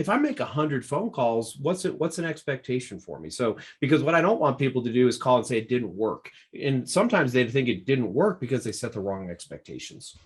if I make 100 phone calls, what's an expectation for me? So, because what I don't want people to do is call and say it didn't work. And sometimes they think it didn't work because they set the wrong expectations.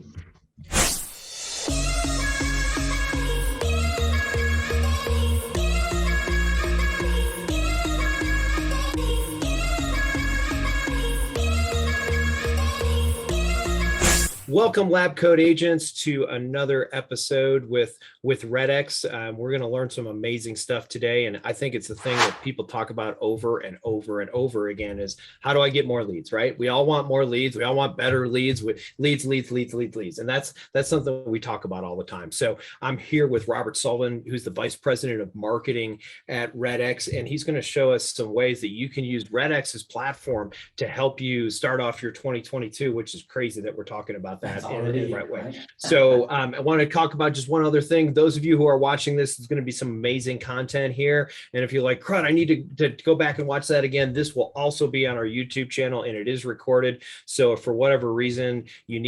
Welcome, LabCoatAgents, to another episode with RedX. We're going to learn some amazing stuff today, and I think it's the thing that people talk about over and over and over again is how do I get more leads, right? We all want more leads. We all want better leads with leads, and that's something we talk about all the time. So I'm here with Robert Sullivan, who's the Vice President of Marketing at RedX, and he's going to show us some ways that you can use RedX's platform to help you start off your 2022, which is crazy that we're talking about that in the right way. Right? So I want to talk about just one other thing. Those of you who are watching this, there's going to be some amazing content here. And if you're like, crud, I need to go back and watch that again, this will also be on our YouTube channel, and it is recorded. So if for whatever reason you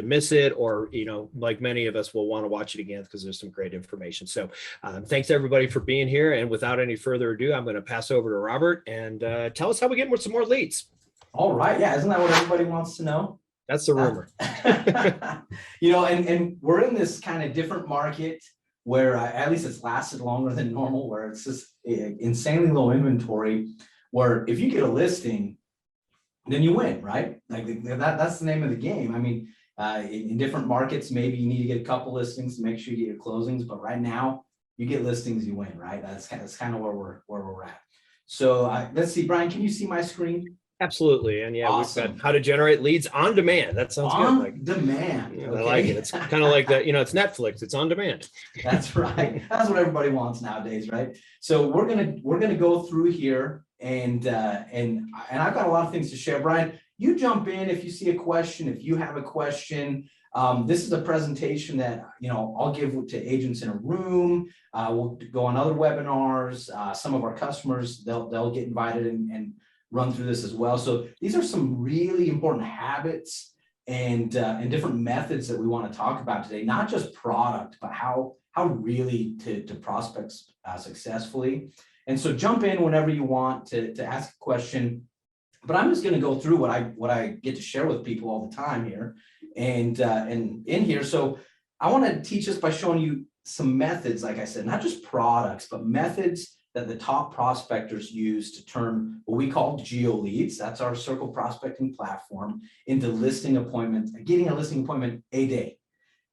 miss it, or, like many of us will want to watch it again because there's some great information. So thanks everybody for being here. And without any further ado, I'm going to pass over to Robert and tell us how we get some more leads. All right. Yeah. Isn't that what everybody wants to know? That's the rumor. And we're in this kind of different market where at least it's lasted longer than normal, where it's just insanely low inventory, where if you get a listing, then you win, right? Like that's the name of the game. I mean, in different markets, maybe you need to get a couple listings to make sure you get your closings, but right now you get listings, you win, right? That's kind of where we're at. So let's see, Brian, can you see my screen? Absolutely. And yeah, awesome. We've got how to generate leads on demand. That sounds good. On demand. Okay. I like it. It's kind of like that, it's Netflix, it's on demand. That's right. That's what everybody wants nowadays, right? So we're gonna go through here and I've got a lot of things to share. Brian, you jump in if you see a question, if you have a question. This is a presentation that I'll give to agents in a room. We'll go on other webinars. Some of our customers, they'll get invited and run through this as well. So these are some really important habits and different methods that we want to talk about today, not just product, but how really to prospect successfully. And so jump in whenever you want to ask a question, but I'm just going to go through what I get to share with people all the time here and in here. So I want to teach us by showing you some methods, like I said, not just products, but methods that the top prospectors use to turn what we call GeoLeads, that's our circle prospecting platform, into listing appointments, getting a listing appointment a day.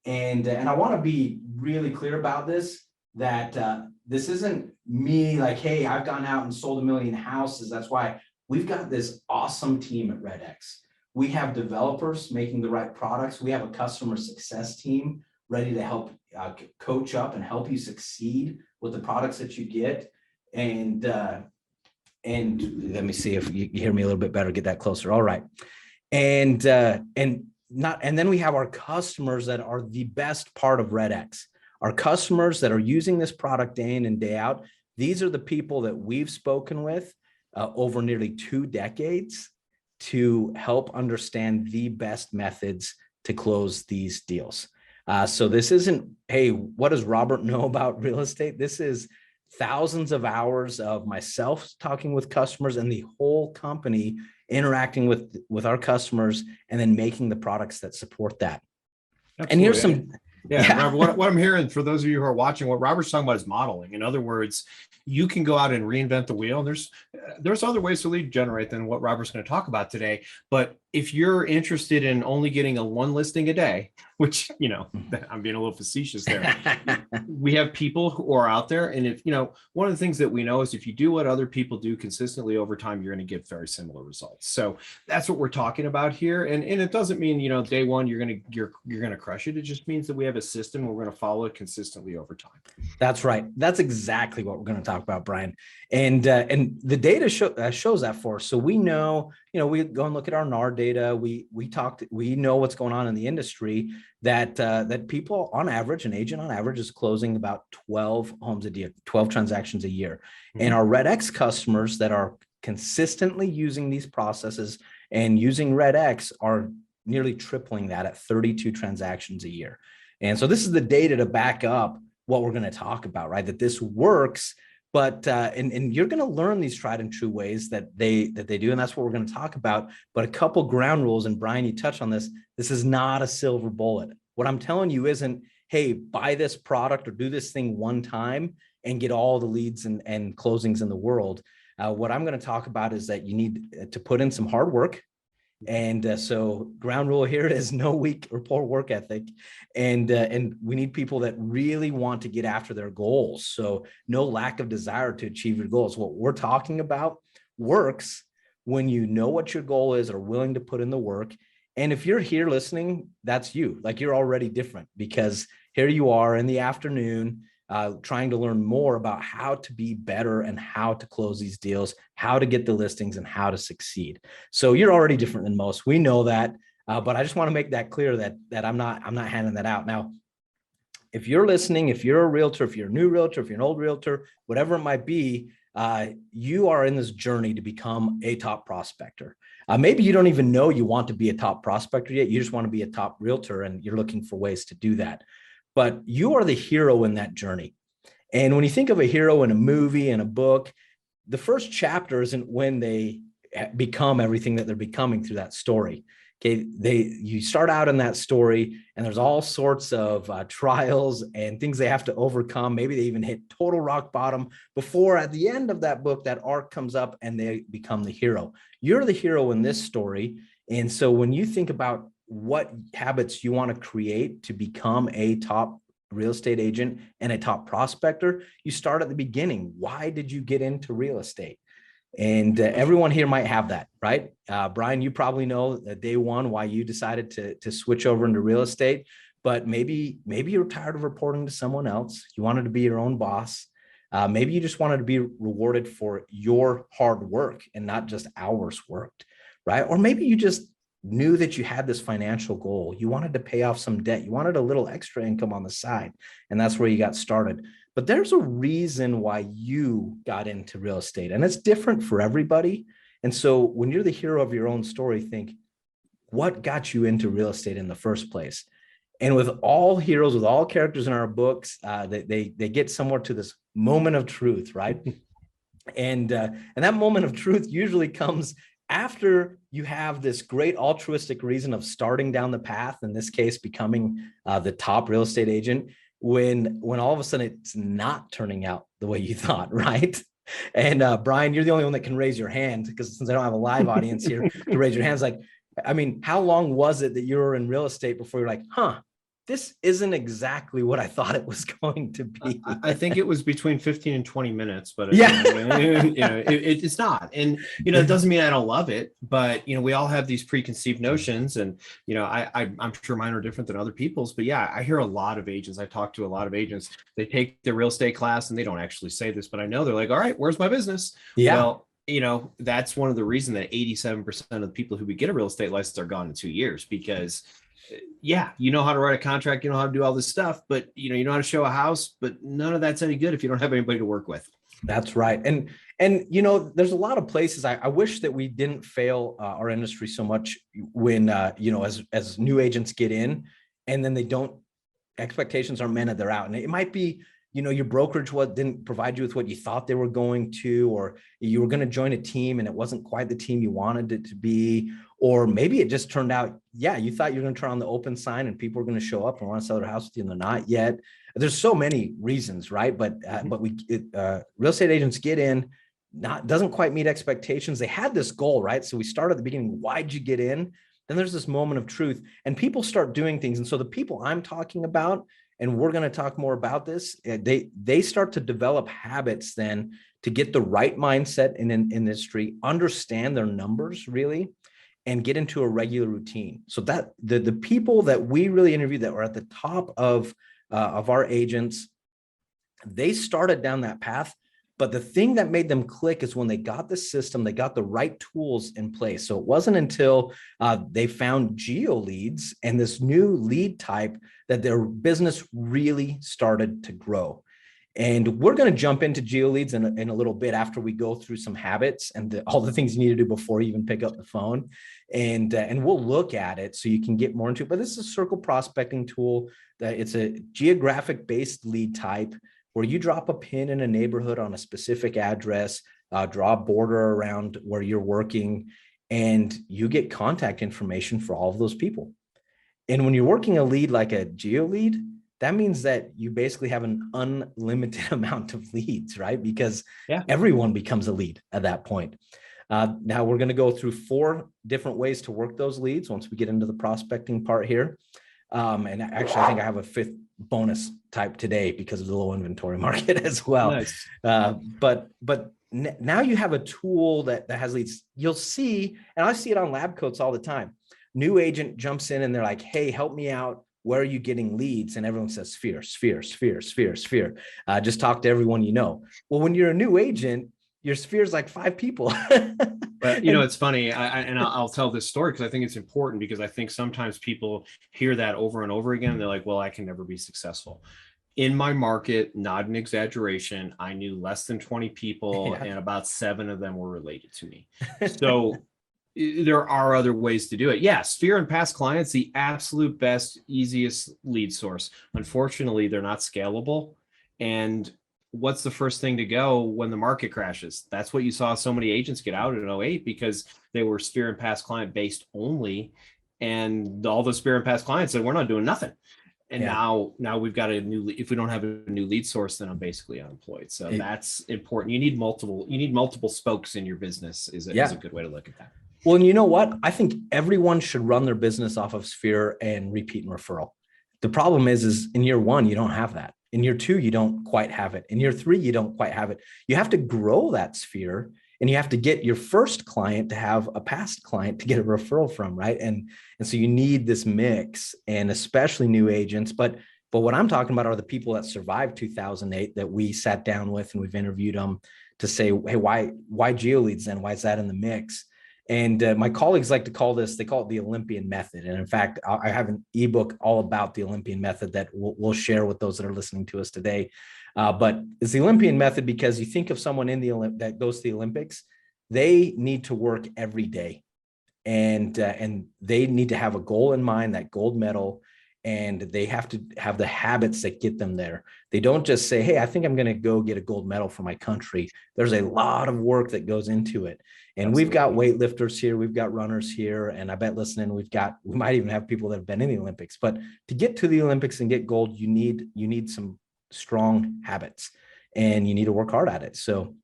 And I want to be really clear about this, that this isn't me like, hey, I've gone out and sold 1 million houses. That's why we've got this awesome team at RedX. We have developers making the right products. We have a customer success team ready to help coach up and help you succeed with the products that you get. And let me see if you hear me a little bit better, get that closer. All right. And then we have our customers that are the best part of RedX. Our customers that are using this product day in and day out. These are the people that we've spoken with over nearly 2 decades to help understand the best methods to close these deals. So this isn't, hey, what does Robert know about real estate? This is thousands of hours of myself talking with customers and the whole company interacting with our customers and then making the products that support that. Absolutely. And here's some. Yeah. Robert, what I'm hearing for those of you who are watching, what Robert's talking about is modeling. In other words, you can go out and reinvent the wheel. There's other ways to lead generate than what Robert's going to talk about today. But if you're interested in only getting one listing a day, which, I'm being a little facetious there, we have people who are out there. And if, one of the things that we know is if you do what other people do consistently over time, you're going to get very similar results. So that's what we're talking about here. And it doesn't mean, day one, you're going to crush it. It just means that we have a system where we're going to follow it consistently over time. That's right. That's exactly what we're going to talk about, Brian. And the data shows that for us. So we know, we go and look at our NAR data. We know what's going on in the industry, that people on average, an agent on average is closing about 12 homes a year, 12 transactions a year. Mm-hmm. And our RedX customers that are consistently using these processes and using RedX are nearly tripling that at 32 transactions a year. And so this is the data to back up what we're going to talk about, right? That this works, but and you're going to learn these tried and true ways that they do, and that's what we're going to talk about. But a couple ground rules, and Brian, you touched on this. This is not a silver bullet. What I'm telling you isn't, hey, buy this product or do this thing one time and get all the leads and closings in the world. What I'm going to talk about is that you need to put in some hard work. And so ground rule here is no weak or poor work ethic. And we need people that really want to get after their goals. So no lack of desire to achieve your goals. What we're talking about works when you know what your goal is, are willing to put in the work. And if you're here listening, that's you. Like, you're already different, because here you are in the afternoon, trying to learn more about how to be better and how to close these deals, how to get the listings, and how to succeed. So you're already different than most. We know that, but I just want to make that clear that I'm not handing that out. Now, if you're listening, if you're a realtor, if you're a new realtor, if you're an old realtor, whatever it might be, you are in this journey to become a top prospector. Maybe you don't even know you want to be a top prospector yet. You just want to be a top realtor, and you're looking for ways to do that. But you are the hero in that journey. And when you think of a hero in a movie and a book, the first chapter isn't when they become everything that they're becoming through that story. Okay, you start out in that story, and there's all sorts of trials and things they have to overcome. Maybe they even hit total rock bottom before, at the end of that book, that arc comes up and they become the hero. You're the hero in this story. And so when you think about what habits you want to create to become a top real estate agent and a top prospector, you start at the beginning. Why did you get into real estate? And everyone here might have that, right? Brian, you probably know day one why you decided to switch over into real estate, but maybe you're tired of reporting to someone else. You wanted to be your own boss. Maybe you just wanted to be rewarded for your hard work and not just hours worked, right? Or maybe you just knew that you had this financial goal. You wanted to pay off some debt. You wanted a little extra income on the side, and that's where you got started. But there's a reason why you got into real estate, and it's different for everybody. And so when you're the hero of your own story, think, what got you into real estate in the first place? And with all heroes, with all characters in our books, they get somewhere to this moment of truth, right? And that moment of truth usually comes after you have this great altruistic reason of starting down the path, in this case, becoming the top real estate agent, when all of a sudden it's not turning out the way you thought, right? And Brian, you're the only one that can raise your hand, because since I don't have a live audience here to raise your hands, like, I mean, how long was it that you were in real estate before you're like, this isn't exactly what I thought it was going to be? I think it was between 15 and 20 minutes, but yeah, it's not. And, it doesn't mean I don't love it, but, we all have these preconceived notions, and, I'm sure mine are different than other people's, but yeah, I hear a lot of agents. I talk to a lot of agents. They take their real estate class, and they don't actually say this, but I know they're like, all right, where's my business? Yeah. Well, that's one of the reasons that 87% of the people who would get a real estate license are gone in 2 years, because yeah, you know how to write a contract, you know how to do all this stuff, but you know how to show a house, but none of that's any good if you don't have anybody to work with. That's right. And there's a lot of places I wish that we didn't fail our industry so much when, as new agents get in, and then expectations aren't met and they're out. And it might be, your brokerage didn't provide you with what you thought they were going to, or you were going to join a team and it wasn't quite the team you wanted it to be. Or maybe it just turned out, you thought you were going to turn on the open sign and people were going to show up and want to sell their house with you, and they're not yet. There's so many reasons, right? But real estate agents get in, doesn't quite meet expectations. They had this goal, right? So we start at the beginning. Why'd you get in? Then there's this moment of truth, and people start doing things. And so the people I'm talking about, and we're going to talk more about this, they start to develop habits then to get the right mindset in an industry, understand their numbers really, and get into a regular routine. So that the people that we really interviewed that were at the top of our agents, they started down that path. But the thing that made them click is when they got the system, they got the right tools in place. So it wasn't until they found GeoLeads and this new lead type that their business really started to grow. And we're going to jump into GeoLeads in a little bit after we go through some habits and all the things you need to do before you even pick up the phone. And we'll look at it so you can get more into it. But this is a circle prospecting tool that it's a geographic based lead type where you drop a pin in a neighborhood on a specific address, draw a border around where you're working, and you get contact information for all of those people. And when you're working a lead like a GeoLead, that means that you basically have an unlimited amount of leads, right? Because everyone becomes a lead at that point. Now we're going to go through 4 different ways to work those leads once we get into the prospecting part here. And actually, I think I have a 5th bonus type today because of the low inventory market as well. Nice. But now you have a tool that has leads. You'll see, and I see it on LabCoats all the time. New agent jumps in and they're like, hey, help me out. Where are you getting leads? And everyone says sphere. Just talk to everyone you know. Well, when you're a new agent, your sphere is like 5 people. But it's funny. I'll tell this story because I think it's important, because I think sometimes people hear that over and over again. And they're like, well, I can never be successful. In my market, not an exaggeration, I knew less than 20 people and about 7 of them were related to me. So there are other ways to do it. Yeah, Sphere and past clients, the absolute best, easiest lead source. Unfortunately, they're not scalable. And what's the first thing to go when the market crashes? That's what you saw so many agents get out in 08, because they were Sphere and past client based only. And all the Sphere and past clients said, we're not doing nothing. And now we've got a new, if we don't have a new lead source, then I'm basically unemployed. So that's important. You need multiple spokes in your business is a good way to look at that. Well, and you know what? I think everyone should run their business off of Sphere and repeat and referral. The problem is in year 1, you don't have that. In year 2, you don't quite have it. In year 3, you don't quite have it. You have to grow that Sphere, and you have to get your first client to have a past client to get a referral from, right? And so you need this mix, and especially new agents. But what I'm talking about are the people that survived 2008 that we sat down with and we've interviewed them to say, hey, why GeoLeads then? Why is that in the mix? And my colleagues like to call this, they call it the Olympian Method. And in fact, I have an ebook all about the Olympian Method that we'll share with those that are listening to us today. But it's the Olympian Method because you think of someone in that goes to the Olympics, they need to work every day. And they need to have a goal in mind, that gold medal, and they have to have the habits that get them there. They don't just say, hey, I think I'm going to go get a gold medal for my country. There's a lot of work that goes into it. And We've got weightlifters here, we've got runners here, and I bet listening, we might even have people that have been in the Olympics. But to get to the Olympics and get gold, you need some strong habits, and you need to work hard at it. So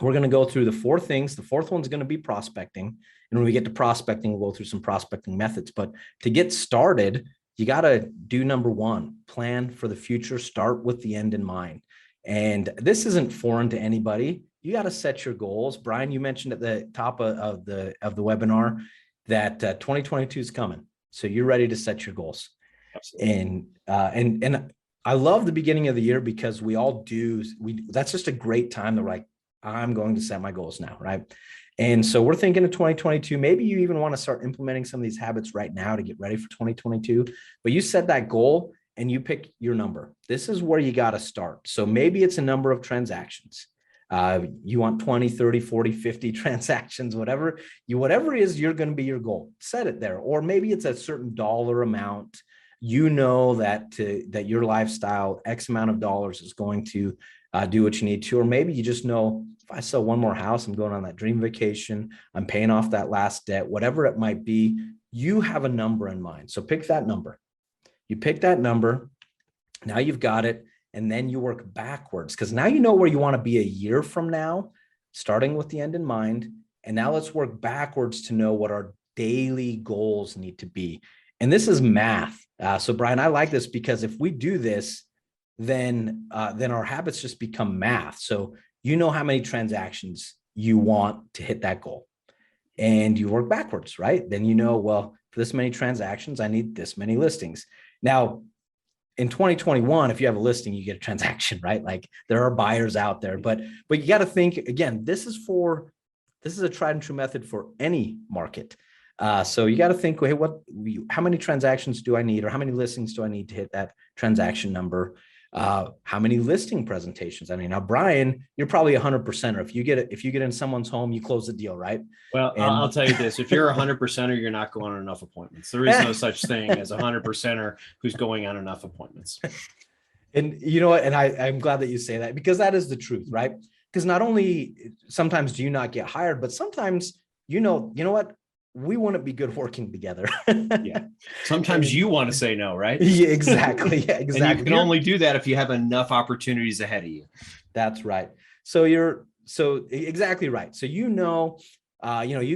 we're going to go through the 4 things. The 4th one's going to be prospecting. And when we get to prospecting, we'll go through some prospecting methods. But to get started, you got to do number 1, plan for the future, start with the end in mind. And this isn't foreign to anybody. You got to set your goals. Brian, you mentioned at the top of the webinar that 2022 is coming. So you're ready to set your goals. Absolutely. And I love the beginning of the year because we all do. That's just a great time to like, I'm going to set my goals now, right? And so we're thinking of 2022. Maybe you even want to start implementing some of these habits right now to get ready for 2022. But you set that goal and you pick your number. This is where you got to start. So maybe it's a number of transactions. You want 20, 30, 40, 50 transactions, whatever it is, you're going to be your goal. Set it there. Or maybe it's a certain dollar amount. You know that your lifestyle, X amount of dollars is going to do what you need to. Or maybe you just know, if I sell one more house, I'm going on that dream vacation, I'm paying off that last debt, whatever it might be, you have a number in mind. So pick that number. You pick that number. Now you've got it. And then you work backwards because now you know where you want to be a year from now, starting with the end in mind. And now let's work backwards to know what our daily goals need to be. And this is math. So Brian, I like this because if we do this, then our habits just become math. So you know how many transactions you want to hit that goal. And you work backwards, right? Then you know, well, for this many transactions, I need this many listings. Now, in 2021, if you have a listing, you get a transaction, right? Like there are buyers out there, but you got to think again, this is a tried and true method for any market. So you got to think, hey, how many transactions do I need, or how many listings do I need to hit that transaction number? How many listing presentations? I mean, now Brian, you're probably 100%, or if you get in someone's home, you close the deal, right? Well, I'll tell you this: if you're 100%er, you're not going on enough appointments. There is no such thing as 100%er who's going on enough appointments. And you know what? And I'm glad that you say that, because that is the truth, right? Because not only sometimes do you not get hired, but sometimes, you know what? We wouldn't be good working together. Yeah. Sometimes you want to say no, right? Yeah, exactly. Yeah, exactly. And you can only do that if you have enough opportunities ahead of you. That's right. So exactly right. So, you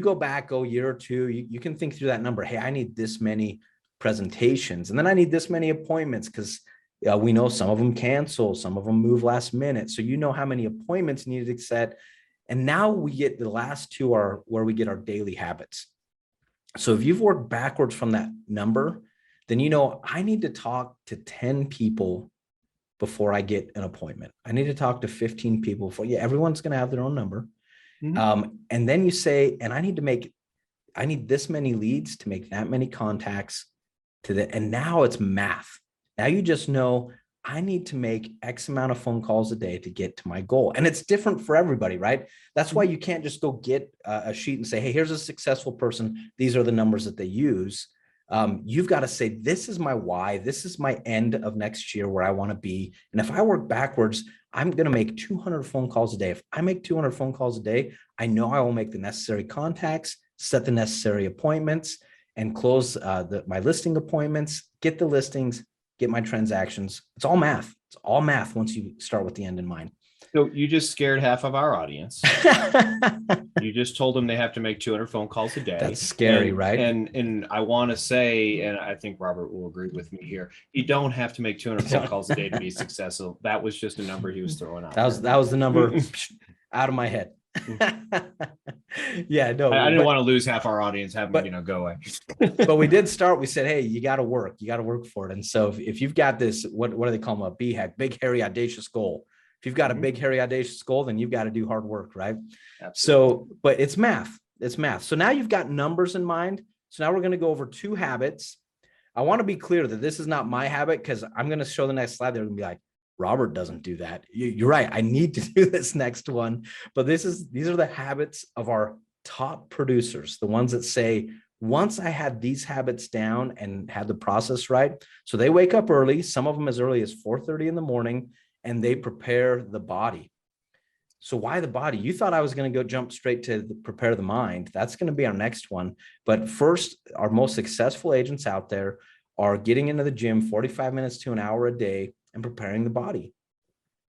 go back a year or two, you can think through that number. Hey, I need this many presentations, and then I need this many appointments, because we know some of them cancel, some of them move last minute. So you know how many appointments needed to set. And now we get the last two are where we get our daily habits. So if you've worked backwards from that number, then I need to talk to 10 people before I get an appointment. I need to talk to 15 people before. Yeah, everyone's going to have their own number. Mm-hmm. And then you say, and I need this many leads to make that many contacts and now it's math. Now you just know I need to make X amount of phone calls a day to get to my goal. And it's different for everybody, right? That's why you can't just go get a sheet and say, hey, here's a successful person. These are the numbers that they use. You've got to say, this is my why. This is my end of next year where I want to be. And if I work backwards, I'm going to make 200 phone calls a day. If I make 200 phone calls a day, I know I will make the necessary contacts, set the necessary appointments, and close my listing appointments, get the listings, get my transactions. It's all math. It's all math once you start with the end in mind. So you just scared half of our audience. You just told them they have to make 200 phone calls a day. That's scary, right? And I want to say, and I think Robert will agree with me here, you don't have to make 200 phone calls a day to be successful. That was just a number he was throwing out. That was the number out of my head. Yeah, no, I didn't want to lose half our audience, go away. But we did start. We said, hey, you got to work for it. And so if you've got this, what do they call them? A BHAG, big, hairy, audacious goal. If you've got a big, hairy, audacious goal, then you've got to do hard work, right? Absolutely. So, but it's math. It's math. So now you've got numbers in mind. So now we're going to go over 2 habits. I want to be clear that this is not my habit, because I'm going to show the next slide. They're going to be like, Robert doesn't do that. You're right. I need to do this next one. But these are the habits of our top producers, the ones that say, once I had these habits down and had the process right. So they wake up early, some of them as early as 4:30 in the morning, and they prepare the body. So why the body? You thought I was going to go jump straight to prepare the mind. That's going to be our next one. But first, our most successful agents out there are getting into the gym 45 minutes to an hour a day and preparing the body,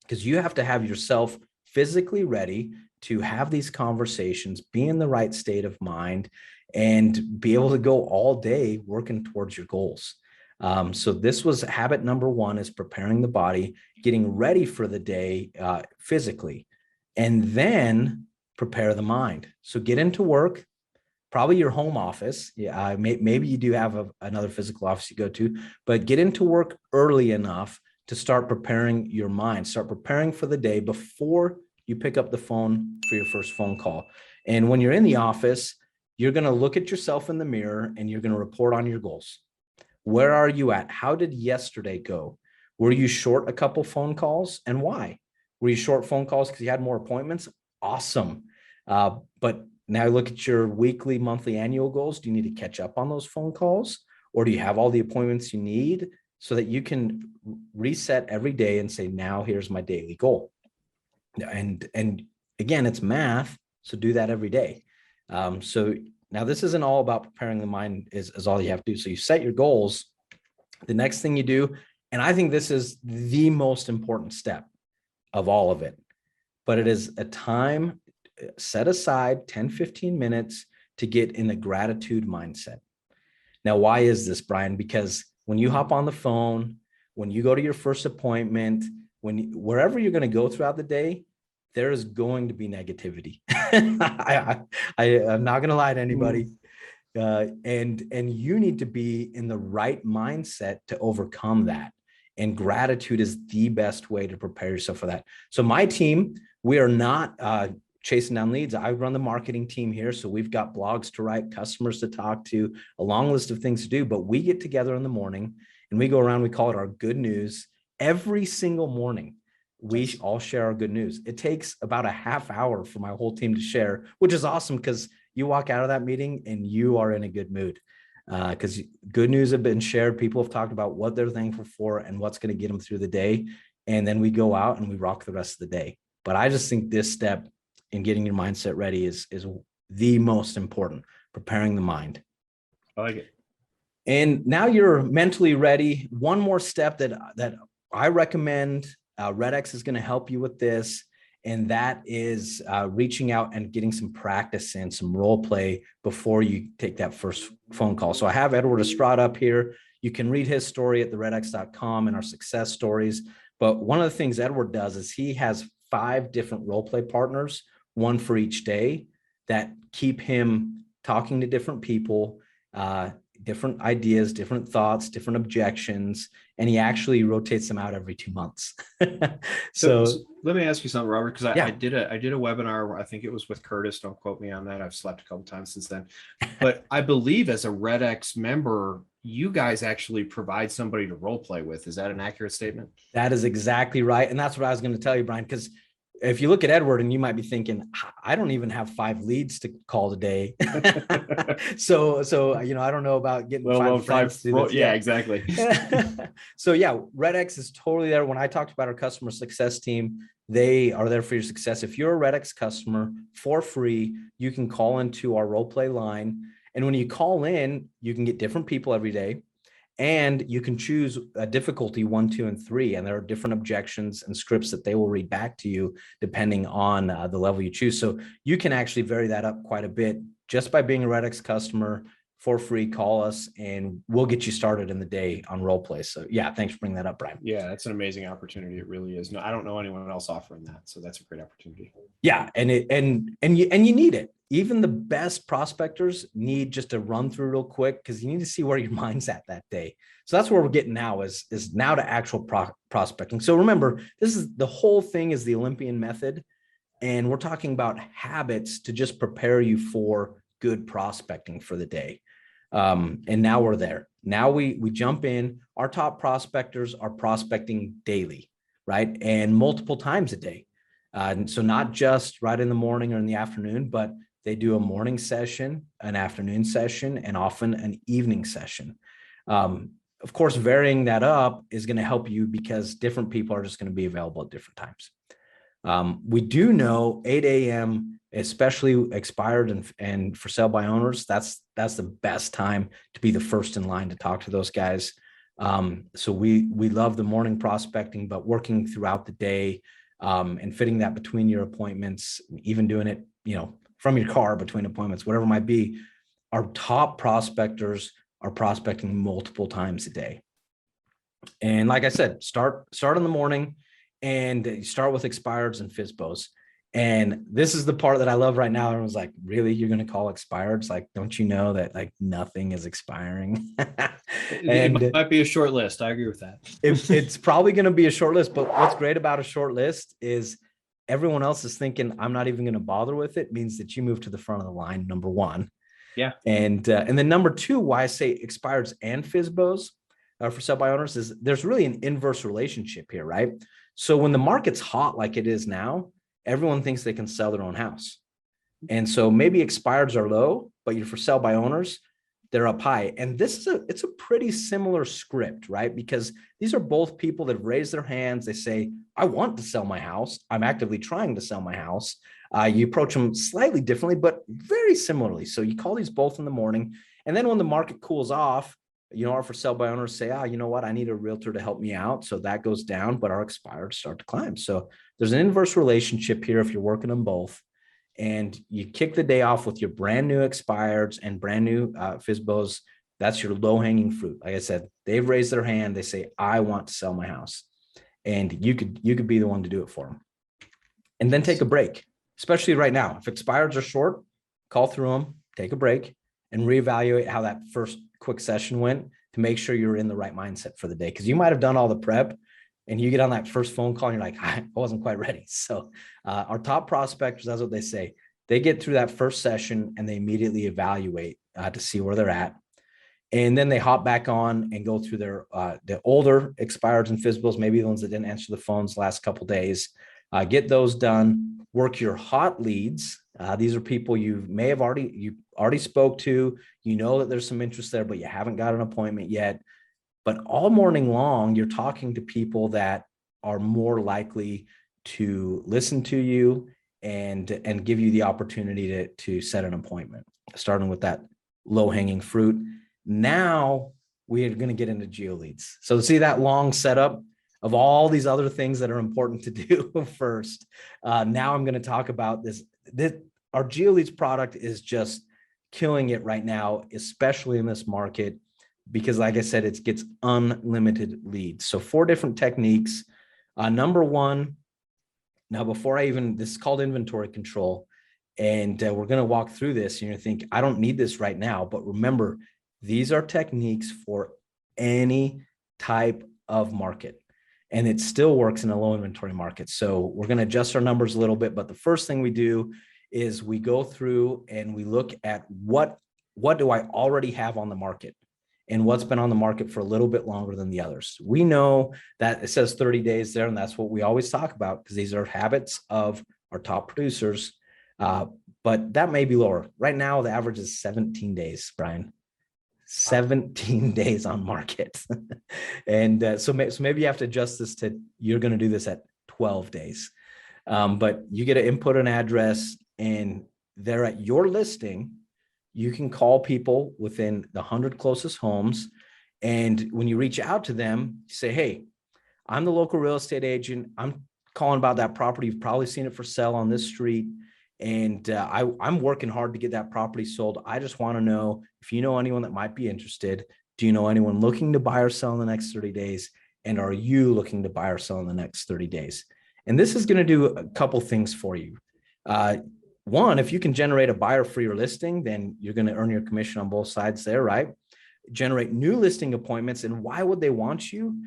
because you have to have yourself physically ready to have these conversations, be in the right state of mind, and be able to go all day working towards your goals. So this was habit number 1, is preparing the body, getting ready for the day physically, and then prepare the mind. So get into work, probably your home office. Yeah, maybe you do have another physical office you go to, but get into work early enough to start preparing your mind, start preparing for the day before you pick up the phone for your first phone call. And when you're in the office, you're going to look at yourself in the mirror and you're going to report on your goals. Where are you at? How did yesterday go? Were you short a couple phone calls, and why? Were you short phone calls because you had more appointments? Awesome. But now look at your weekly, monthly, annual goals. Do you need to catch up on those phone calls, or do you have all the appointments you need so that you can reset every day and say, now here's my daily goal? And again, it's math. So do that every day. So now this isn't all about preparing the mind is all you have to do. So you set your goals. The next thing you do, and I think this is the most important step of all of it, but it is a time set aside 10, 15 minutes to get in the gratitude mindset. Now, why is this, Brian? Because when you hop on the phone, when you go to your first appointment, wherever you're going to go throughout the day, there is going to be negativity. I'm not going to lie to anybody. And you need to be in the right mindset to overcome that. And gratitude is the best way to prepare yourself for that. So my team, we are not chasing down leads. I run the marketing team here. So we've got blogs to write, customers to talk to, a long list of things to do, but we get together in the morning and we go around, we call it our good news. every single morning, we all share our good news. It takes about a half hour for my whole team to share, which is awesome because you walk out of that meeting and you are in a good mood. Because good news have been shared. People have talked about what they're thankful for and what's going to get them through the day. And then we go out and we rock the rest of the day. But I just think this step in getting your mindset ready is the most important, preparing the mind. I like it. And now you're mentally ready. One more step that I recommend, RedX is going to help you with this. And that is reaching out and getting some practice in, some role play before you take that first phone call. So I have Edward Estrada up here. You can read his story at theredx.com and our success stories. But one of the things Edward does is he has 5 different role play partners, one for each day, that keep him talking to different people, different ideas, different thoughts, different objections, and he actually rotates them out every 2 months. So let me ask you something, Robert, because Yeah. I did a webinar. I think it was with Curtis. Don't quote me on that. I've slept a couple times since then. But I believe as a RedX member, you guys actually provide somebody to role play with. Is that an accurate statement? That is exactly right. And that's what I was going to tell you, Brian, because if you look at Edward and you might be thinking, I don't even have 5 leads to call today. so, I don't know about getting 5 friends to do this. Yeah, exactly. So yeah, RedX is totally there. When I talked about our customer success team, they are there for your success. If you're a RedX customer for free, you can call into our role play line. And when you call in, you can get different people every day. And you can choose a difficulty 1, 2, and 3. And there are different objections and scripts that they will read back to you depending on the level you choose. So you can actually vary that up quite a bit just by being a RedX customer for free. Call us and we'll get you started in the day on role play. So yeah, thanks for bringing that up, Brian. Yeah, that's an amazing opportunity. It really is. No, I don't know anyone else offering that. So that's a great opportunity. Yeah, and you need it. Even the best prospectors need just to run through real quick because you need to see where your mind's at that day. So that's where we're getting now is now to actual prospecting. So remember, the whole thing is the Olympian Method, and we're talking about habits to just prepare you for good prospecting for the day. And now we're there. Now we jump in. Our top prospectors are prospecting daily, right? And multiple times a day. And so not just right in the morning or in the afternoon, but they do a morning session, an afternoon session, and often an evening session. Of course, varying that up is going to help you because different people are just going to be available at different times. We do know 8 a.m., especially expired and for sale by owners, that's the best time to be the first in line to talk to those guys. So we love the morning prospecting, but working throughout the day and fitting that between your appointments, even doing it, from your car between appointments, whatever it might be. Our top prospectors are prospecting multiple times a day. And like I said, start in the morning and start with expireds and FSBOs. And this is the part that I love right now. Everyone's like, really, you're going to call expireds? Like, don't you know that like nothing is expiring? And it might be a short list. I agree with that. It's probably going to be a short list, but what's great about a short list is everyone else is thinking, I'm not even going to bother with it, means that you move to the front of the line, number one. Yeah. And then number two, why I say expireds and FSBOs for sale by owners is there's really an inverse relationship here, right? So when the market's hot like it is now, everyone thinks they can sell their own house. And so maybe expireds are low, but you're for sale by owners, they're up high. And it's a pretty similar script, right? Because these are both people that have raised their hands. They say, I want to sell my house. I'm actively trying to sell my house. You approach them slightly differently, but very similarly. So you call these both in the morning. And then when the market cools off, our for sale by owners say, you know what? I need a realtor to help me out. So that goes down, but our expireds start to climb. So there's an inverse relationship here if you're working them both. And you kick the day off with your brand new expireds and brand new FSBOs. That's your low hanging fruit. Like I said, they've raised their hand. They say, I want to sell my house. And you could be the one to do it for them. And then take a break, especially right now. If expireds are short, call through them, take a break, and reevaluate how that first quick session went to make sure you're in the right mindset for the day. Because you might have done all the prep and you get on that first phone call and you're like, I wasn't quite ready. So our top prospectors, that's what they say. They get through that first session and they immediately evaluate to see where they're at. And then they hop back on and go through their the older expireds and physicals, maybe the ones that didn't answer the phones the last couple of days. Get those done. Work your hot leads. These are people you already spoke to. You know that there's some interest there, but you haven't got an appointment yet. But all morning long, you're talking to people that are more likely to listen to you and give you the opportunity to set an appointment, starting with that low-hanging fruit. Now we are going to get into GeoLeads. So see that long setup of all these other things that are important to do first. Now I'm going to talk about this. Our GeoLeads product is just killing it right now, especially in this market, because like I said, it gets unlimited leads. So 4 different techniques. Number one, now before this is called inventory control. And we're going to walk through this and you think, I don't need this right now. But remember, these are techniques for any type of market. And it still works in a low inventory market. So we're going to adjust our numbers a little bit. But the first thing we do is we go through and we look at what do I already have on the market and what's been on the market for a little bit longer than the others. We know that it says 30 days there, and that's what we always talk about because these are habits of our top producers. But that may be lower. Right now, the average is 17 days, Brian. 17 days on market. And so maybe you have to adjust this to, you're going to do this at 12 days. But you get to input an address and they're at your listing. You can call people within the 100 closest homes. And when you reach out to them, you say, hey, I'm the local real estate agent. I'm calling about that property. You've probably seen it for sale on this street. And I'm working hard to get that property sold. I just want to know if you know anyone that might be interested. Do you know anyone looking to buy or sell in the next 30 days? And are you looking to buy or sell in the next 30 days? And this is going to do a couple things for you. One, if you can generate a buyer for your listing, then you're going to earn your commission on both sides there, right? Generate new listing appointments. And why would they want you?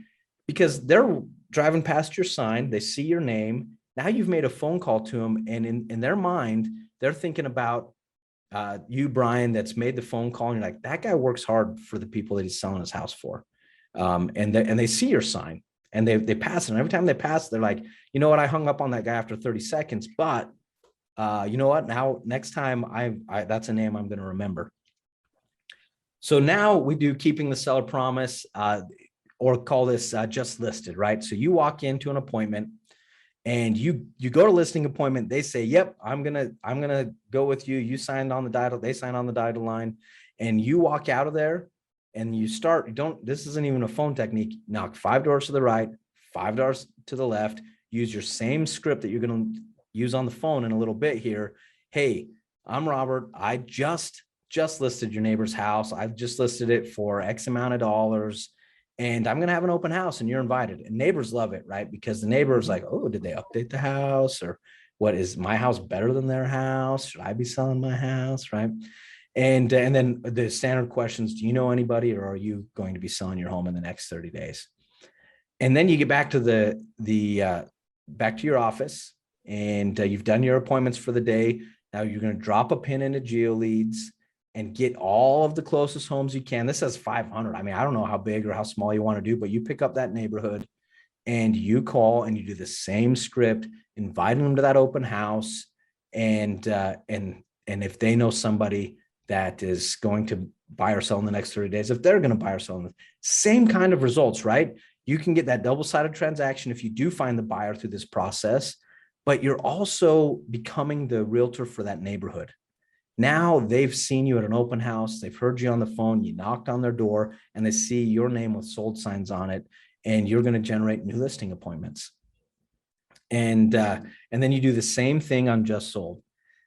Because they're driving past your sign. They see your name. Now you've made a phone call to them, and in their mind, they're thinking about you, Brian, that's made the phone call, and you're like, that guy works hard for the people that he's selling his house for. And they see your sign, and they pass it. And every time they pass, they're like, you know what, I hung up on that guy after 30 seconds, but you know what, now next time that's a name I'm going to remember. So now we do keeping the seller promise, or call this just listed, right? So you walk into an appointment, and you go to listing appointment. They say, yep, I'm gonna go with you. You signed on the dotted, they sign on the dotted line, and you walk out of there and you start, this isn't even a phone technique. Knock 5 doors to the right, 5 doors to the left, use your same script that you're gonna use on the phone in a little bit here. Hey, I'm Robert. I just listed your neighbor's house. I've just listed it for X amount of dollars. And I'm going to have an open house and you're invited. And neighbors love it, right? Because the neighbor's like, oh, did they update the house? Or what, is my house better than their house? Should I be selling my house, right? And then the standard questions, do you know anybody, or are you going to be selling your home in the next 30 days? And then you get back to back to your office, and you've done your appointments for the day. Now you're going to drop a pin into GeoLeads and get all of the closest homes you can. This says 500. I mean, I don't know how big or how small you want to do, but you pick up that neighborhood and you call and you do the same script, inviting them to that open house. And if they know somebody that is going to buy or sell in the next 30 days, if they're going to buy or sell in the same kind of results, right? You can get that double-sided transaction if you do find the buyer through this process, but you're also becoming the realtor for that neighborhood. Now they've seen you at an open house, they've heard you on the phone, you knocked on their door, and they see your name with sold signs on it, and you're going to generate new listing appointments. And then you do the same thing on just sold.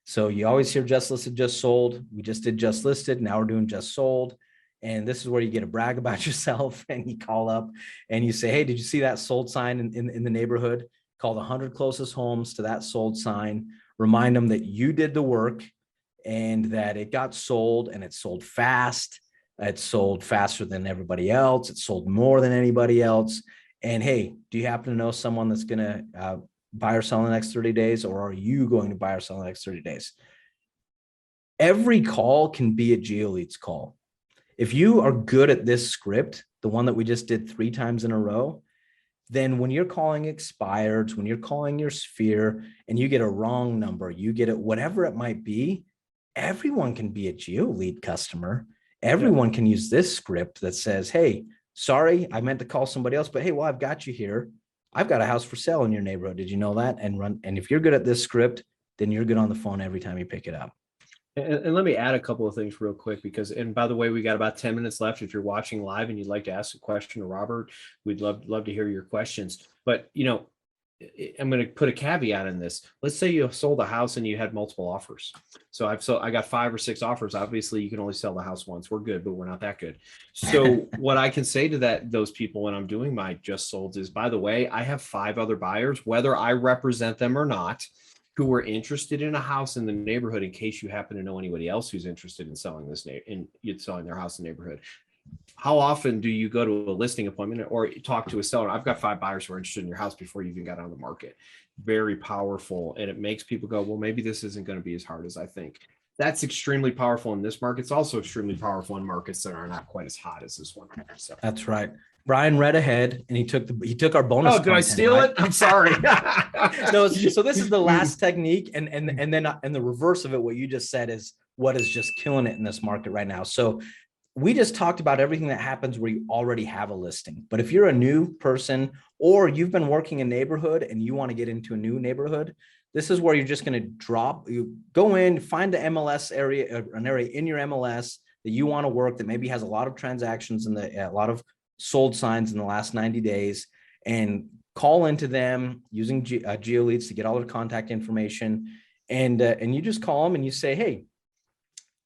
So you always hear just listed, just sold. We just did just listed. Now we're doing just sold. And this is where you get to brag about yourself, and you call up and you say, hey, did you see that sold sign in the neighborhood? Call the 100 closest homes to that sold sign. Remind them that you did the work, and that it got sold, and it sold fast. It sold faster than everybody else. It sold more than anybody else. And hey, do you happen to know someone that's going to buy or sell in the next 30 days? Or are you going to buy or sell in the next 30 days? Every call can be a GeoLeads call. If you are good at this script, the one that we just did 3 times in a row, then when you're calling expireds, when you're calling your sphere and you get a wrong number, you get it, whatever it might be, everyone can be a GeoLead customer. Everyone can use this script that says, hey, sorry, I meant to call somebody else, but hey, well, I've got you here. I've got a house for sale in your neighborhood. Did you know that? And if you're good at this script, then you're good on the phone every time you pick it up. And let me add a couple of things real quick, because, and by the way, we got about 10 minutes left. If you're watching live and you'd like to ask a question to Robert, we'd love to hear your questions. But, you know, I'm going to put a caveat in this. Let's say you sold a house and you had multiple offers. So I got 5 or 6 offers. Obviously, you can only sell the house once. We're good, but we're not that good. So what I can say to those people when I'm doing my just sold is, by the way, I have 5 other buyers, whether I represent them or not, who are interested in a house in the neighborhood, in case you happen to know anybody else who's interested in selling selling their house in the neighborhood. How often do you go to a listing appointment or talk to a seller? I've got 5 buyers who are interested in your house before you even got on the market. Very powerful. And it makes people go, well, maybe this isn't going to be as hard as I think. That's extremely powerful in this market. It's also extremely powerful in markets that are not quite as hot as this one. So. That's right. Brian read ahead and he took our bonus. Oh, did I steal it? I'm sorry. No, so this is the last technique, and then the reverse of it, what you just said, is what is just killing it in this market right now. So we just talked about everything that happens where you already have a listing. But if you're a new person or you've been working a neighborhood and you want to get into a new neighborhood, this is where you're just going to you go in, find the MLS area, an area in your MLS that you want to work that maybe has a lot of transactions and a lot of sold signs in the last 90 days, and call into them using GeoLeads to get all their contact information. And you just call them and you say, hey,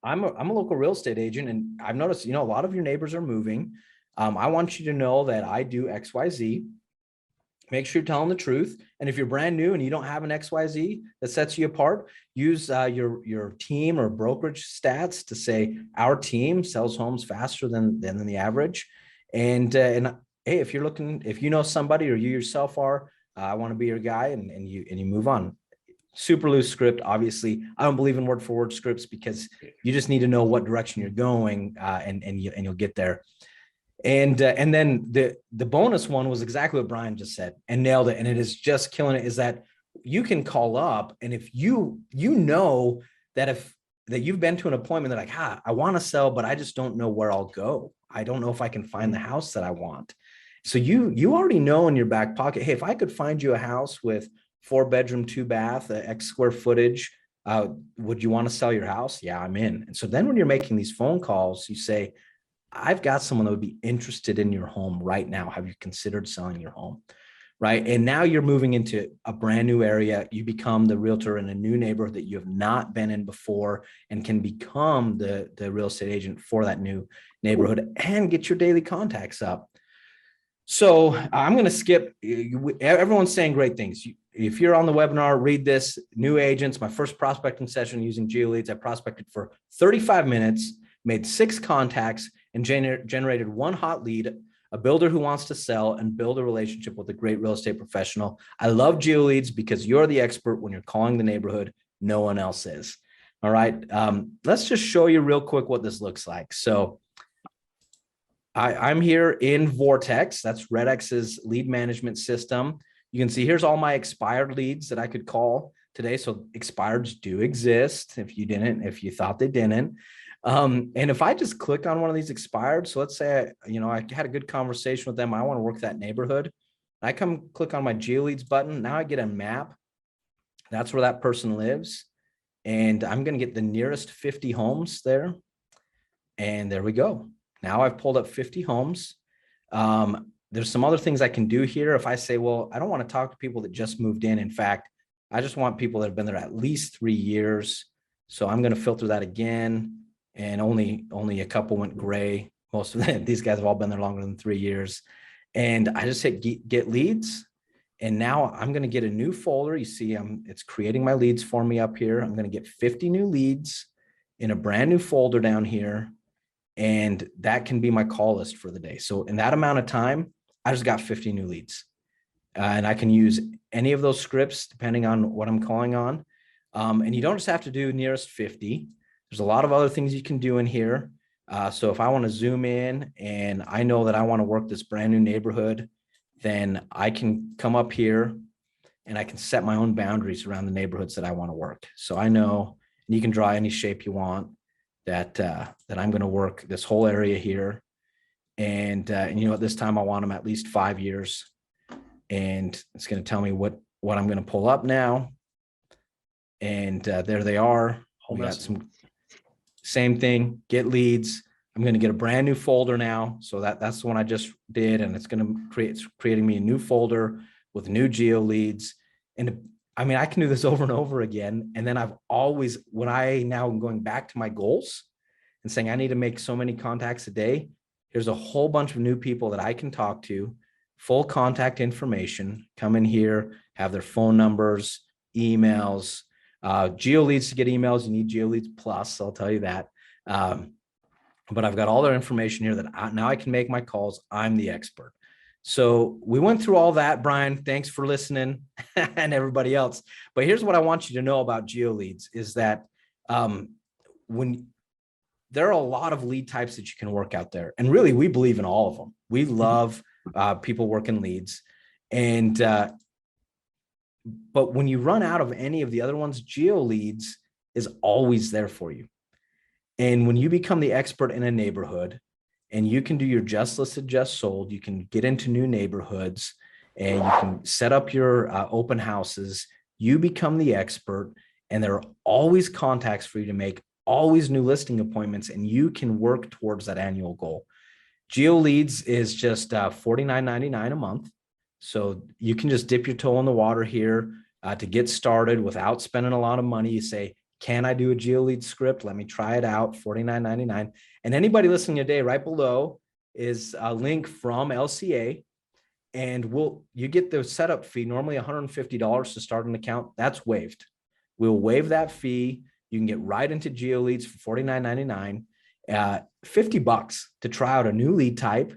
I'm a local real estate agent, and I've noticed, a lot of your neighbors are moving. I want you to know that I do XYZ. Make sure you're telling the truth. And if you're brand new and you don't have an XYZ that sets you apart, use your team or brokerage stats to say our team sells homes faster than the average. And hey, if you know somebody or you yourself are, I want to be your guy, and you move on. Super loose script. Obviously, I don't believe in word for word scripts, because you just need to know what direction you're going, and you'll get there. And then the bonus one was exactly what Brian just said and nailed it. And it is just killing it, is that you can call up, and if you know that that you've been to an appointment, they're like, I want to sell, but I just don't know where I'll go. I don't know if I can find the house that I want. So you already know in your back pocket, hey, if I could find you a house with 4-bedroom, 2-bath, X square footage, would you want to sell your house? Yeah, I'm in. And so then when you're making these phone calls, you say, I've got someone that would be interested in your home right now. Have you considered selling your home? Right. And now you're moving into a brand new area. You become the realtor in a new neighborhood that you have not been in before, and can become the real estate agent for that new neighborhood and get your daily contacts up. So I'm going to skip. Everyone's saying great things. If you're on the webinar, read this. New agents, my first prospecting session using GeoLeads. I prospected for 35 minutes, made 6 contacts, and generated 1 hot lead, a builder who wants to sell and build a relationship with a great real estate professional. I love GeoLeads because you're the expert when you're calling the neighborhood. No one else is. All right. Let's just show you real quick what this looks like. So I'm here in Vortex. That's RedX's lead management system. You can see here's all my expired leads that I could call today. So expireds do exist if you thought they didn't. And if I just click on one of these expired, so let's say, I had a good conversation with them. I want to work that neighborhood. I come click on my GeoLeads button. Now I get a map. That's where that person lives. And I'm going to get the nearest 50 homes there. And there we go. Now I've pulled up 50 homes. There's some other things I can do here. If I say, well, I don't want to talk to people that just moved in. In fact, I just want people that have been there at least 3 years. So I'm going to filter that again. And only a couple went gray. Most of them, these guys have all been there longer than 3 years. And I just hit get leads. And now I'm going to get a new folder. You see, it's creating my leads for me up here. I'm going to get 50 new leads in a brand new folder down here. And that can be my call list for the day. So in that amount of time, I just got 50 new leads. And I can use any of those scripts depending on what I'm calling on. And you don't just have to do nearest 50. There's a lot of other things you can do in here. So if I want to zoom in and I know that I want to work this brand new neighborhood, then I can come up here and I can set my own boundaries around the neighborhoods that I want to work. So I know, and you can draw any shape you want, that I'm going to work this whole area here. And you know, at this time I want them at least 5 years. And it's going to tell me what I'm going to pull up now. And there they are. We got some same thing, get leads. I'm going to get a brand new folder now. So that's the one I just did. And it's going to creating me a new folder with new GeoLeads. And I mean, I can do this over and over again. And then I've always, when I now am going back to my goals and saying, I need to make so many contacts a day, here's a whole bunch of new people that I can talk to, full contact information, come in here, have their phone numbers, emails, GeoLeads. To get emails, you need GeoLeads Plus, I'll tell you that. But I've got all their information here that now I can make my calls. I'm the expert. So we went through all that, Brian. Thanks for listening and everybody else. But here's what I want you to know about GeoLeads is that when there are a lot of lead types that you can work out there, and really we believe in all of them. We love people working leads. And but when you run out of any of the other ones, GeoLeads is always there for you. And when you become the expert in a neighborhood and you can do your just listed, just sold, you can get into new neighborhoods and you can set up your open houses, you become the expert and there are always contacts for you to make, always new listing appointments, and you can work towards that annual goal. GeoLeads is just $49.99 a month. So you can just dip your toe in the water here to get started without spending a lot of money. You say, can I do a GeoLeads script? Let me try it out, $49.99. And anybody listening today, right below is a link from LCA. And you get the setup fee, normally $150 to start an account. That's waived. We'll waive that fee. You can get right into GeoLeads for $49.99, $50 to try out a new lead type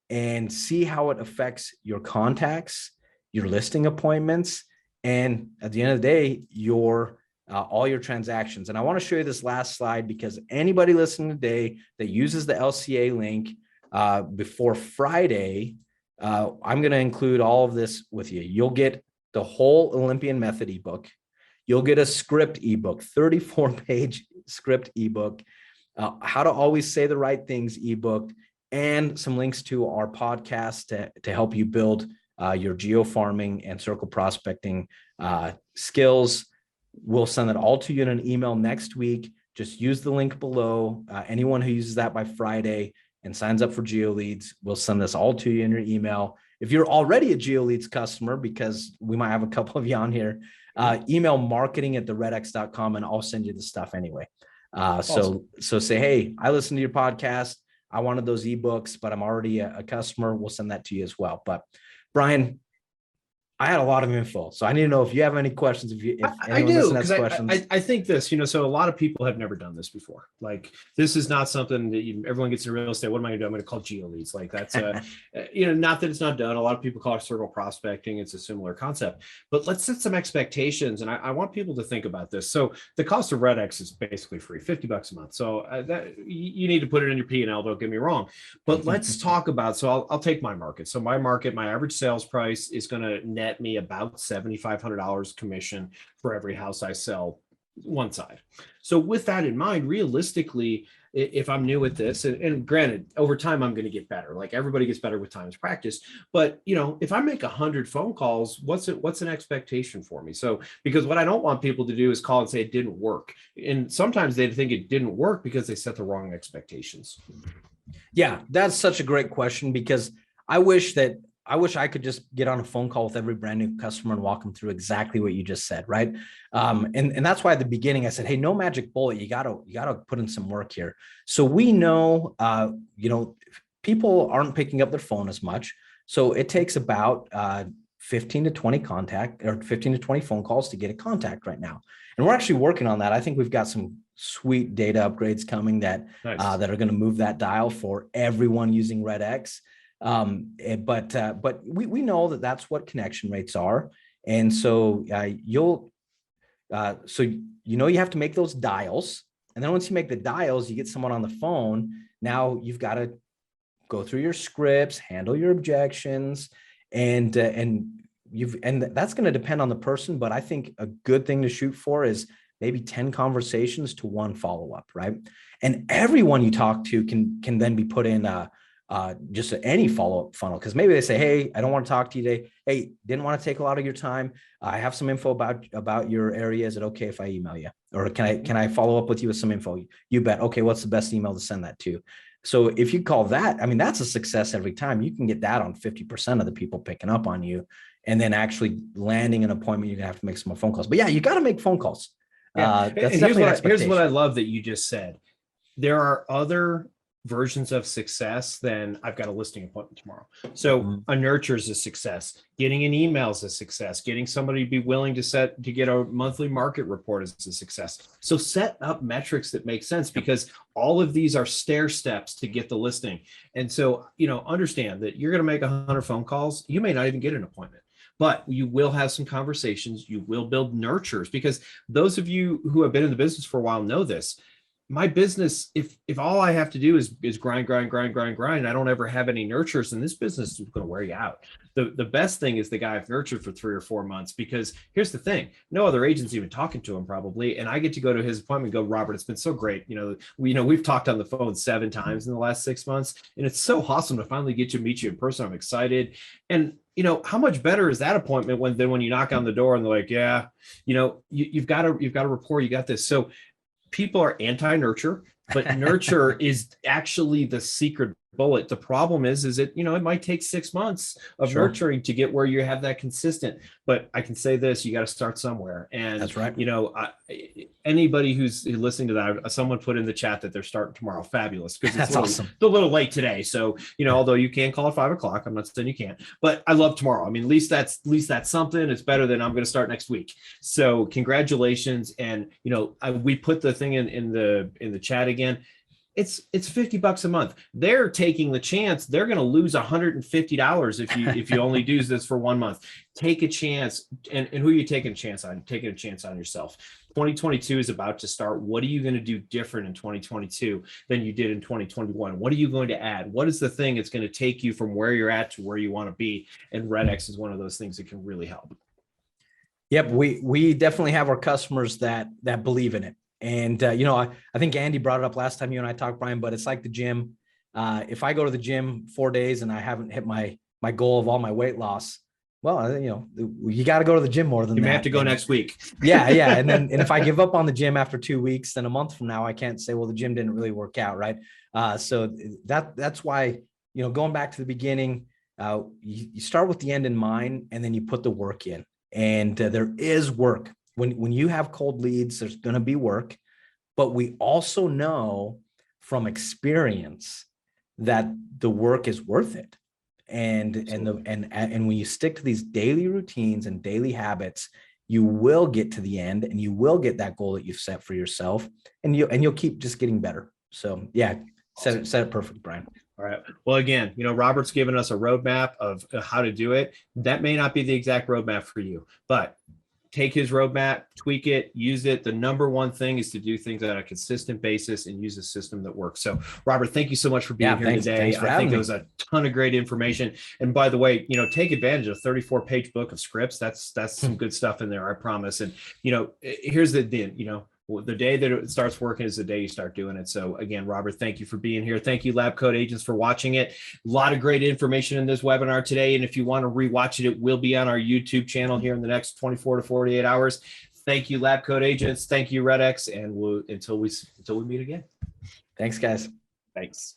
and see how it affects your contacts, your listing appointments, and at the end of the day, all your transactions. And I want to show you this last slide because anybody listening today that uses the LCA link before Friday, I'm going to include all of this with you. You'll get the whole Olympian Method ebook. You'll get a script ebook, 34-page script ebook, how to always say the right things ebook, and some links to our podcast to help you build your geo farming and circle prospecting skills. We'll send it all to you in an email next week. Just use the link below. Anyone who uses that by Friday and signs up for GeoLeads, we'll send this all to you in your email. If you're already a GeoLeads customer, because we might have a couple of you on here, email marketing@redx.com and I'll send you the stuff anyway. Awesome. So say, hey, I listened to your podcast. I wanted those ebooks, but I'm already a customer. We'll send that to you as well. But Brian, I had a lot of info, so I need to know if you have any questions. I do, because I think this, so a lot of people have never done this before. Like, this is not something that everyone gets in real estate. What am I going to do? I'm going to call GeoLeads. Like, that's not that it's not done. A lot of people call it circle prospecting. It's a similar concept, but let's set some expectations. And I want people to think about this. So the cost of RedX is basically free, $50 a month. So that you need to put it in your P&L. Don't get me wrong, but let's talk about. So I'll take my market. So my market, my average sales price is going to net me about $7,500 commission for every house I sell one side. So with that in mind, realistically, if I'm new at this, and granted, over time, I'm going to get better. Like, everybody gets better with time's practice. But, if I make 100 phone calls, what's an expectation for me? So, because what I don't want people to do is call and say it didn't work. And sometimes they think it didn't work because they set the wrong expectations. Yeah, that's such a great question, because I wish I could just get on a phone call with every brand new customer and walk them through exactly what you just said, right? And that's why at the beginning I said, hey, no magic bullet. You gotta put in some work here. So we know, people aren't picking up their phone as much. So it takes about 15 to 20 phone calls to get a contact right now. And we're actually working on that. I think we've got some sweet data upgrades coming that are going to move that dial for everyone using RedX. But we know that that's what connection rates are. And so you have to make those dials. And then once you make the dials, you get someone on the phone. Now you've got to go through your scripts, handle your objections, and that's going to depend on the person. But I think a good thing to shoot for is maybe 10 conversations to 1 follow-up, right? And everyone you talk to can then be put in just any follow-up funnel. Because maybe they say, hey, I don't want to talk to you today. Hey, didn't want to take a lot of your time. I have some info about your area. Is it okay if I email you? Or can I follow up with you with some info? You bet. Okay, what's the best email to send that to? So if you call that, I mean, that's a success every time. You can get that on 50% of the people picking up on you, and then actually landing an appointment. You're gonna have to make some more phone calls. But yeah, you got to make phone calls. Yeah. That's And definitely an expectation. here's what I love that you just said. There are other versions of success than I've got a listing appointment tomorrow. So a nurture is a success. Getting an email is a success. Getting somebody to be willing to get a monthly market report is a success. So set up metrics that make sense, because all of these are stair steps to get the listing. And so, understand that you're going to make 100 phone calls. You may not even get an appointment, but you will have some conversations. You will build nurtures, because those of you who have been in the business for a while know this. My business, if all I have to do is grind, I don't ever have any nurtures, and this business is going to wear you out. The best thing is the guy I've nurtured for 3 or 4 months, because here's the thing: no other agent's even talking to him probably, and I get to go to his appointment and go, Robert, it's been so great. We've talked on the phone 7 times in the last 6 months, and it's so awesome to finally meet you in person. I'm excited. And how much better is that appointment than when you knock on the door and they're like, yeah, you've got a rapport, you got this. So people are anti-nurture, but nurture is actually the secret bullet. The problem is it might take 6 months of nurturing to get where you have that consistent. But I can say this: you got to start somewhere. And that's right. Anybody who's listening to that, someone put in the chat that they're starting tomorrow. Fabulous, because it's awesome. It's a little late today. So although you can call at 5 o'clock, I'm not saying you can't, but I love tomorrow. I mean, at least that's something. It's better than I'm going to start next week. So congratulations. And we put the thing in the chat again. It's $50 a month. They're taking the chance. They're going to lose $150 if you only do this for 1 month. Take a chance. And who are you taking a chance on? Taking a chance on yourself. 2022 is about to start. What are you going to do different in 2022 than you did in 2021? What are you going to add? What is the thing that's going to take you from where you're at to where you want to be? And RedX is one of those things that can really help. Yep, we definitely have our customers that believe in it. And, I think Andy brought it up last time you and I talked, Brian, but it's like the gym. If I go to the gym 4 days and I haven't hit my goal of all my weight loss, well, you got to go to the gym more than that. You may have to go next week. Yeah. And if I give up on the gym after 2 weeks, then a month from now, I can't say, well, the gym didn't really work out. Right. So that's why, going back to the beginning, you start with the end in mind, and then you put the work in. And there is work. When you have cold leads, there's going to be work, but we also know from experience that the work is worth it. And when you stick to these daily routines and daily habits, you will get to the end, and you will get that goal that you've set for yourself, and you'll keep just getting better. So yeah, awesome. Said it perfect, Brian. All right. Well, again, Robert's given us a roadmap of how to do it. That may not be the exact roadmap for you, but take his roadmap, tweak it, use it. The number one thing is to do things on a consistent basis and use a system that works. So, Robert, thank you so much for being here today. I think it was a ton of great information. And by the way, take advantage of a 34-page book of scripts. That's some good stuff in there, I promise. And, here's the day that it starts working is the day you start doing it. So again, Robert, thank you for being here. Thank you, LabCoatAgents, for watching it. A lot of great information in this webinar today. And if you want to rewatch it, it will be on our YouTube channel here in the next 24 to 48 hours. Thank you, LabCoatAgents. Thank you, RedX. And until we meet again. Thanks, guys. Thanks.